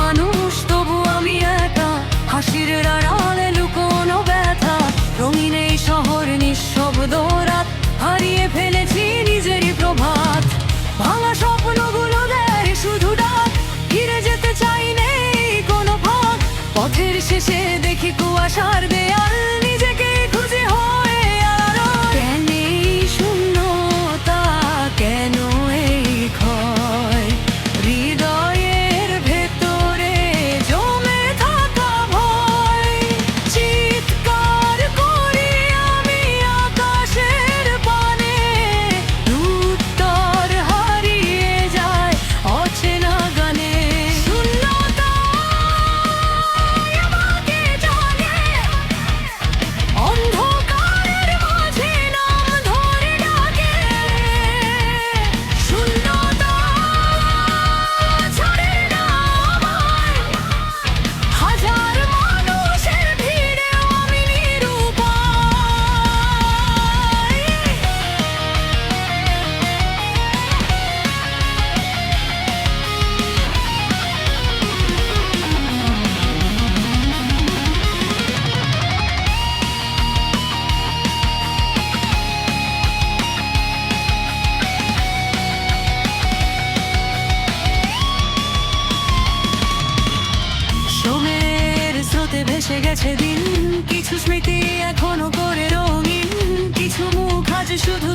মানুষ তবু আমি একা, হাসির আড়ালে লুকোনো ব্যথা। রঙিন এই শহর, নিঃশব্দ রাত, হারিয়ে ফেলেছি নিজেরই প্রভাত। ভাঙা স্বপ্নগুলো দেয় শুধু ডাক, ফিরে যেতে চাই নেই কোনো ভাগ। পথের শেষে দেখি কুয়াশার দেয়াল, নিজেকে খুঁজে হয়ে আলো। কেন এই শূন্যতা, কেন এই ক্ষয়, হৃদয়ের ভেতরে জমে থাকা ভয়। চিৎকার করি আমি আকাশের পানে, উত্তর হারিয়ে যায় অচেনা গানে। শূন্যতা আমাকে জানে, অন্ধকারের মাঝে নাম ধরে ডাকে। শূন্যতা ছাড়ে না আমায়, হাজার মানুষের ভিড়েও আমি নিরুপায়। সময়ের স্রোতে ভেসে গেছে দিন, কিছু স্মৃতি এখনো করে রঙিন, কিছু মুখ আজ শুধু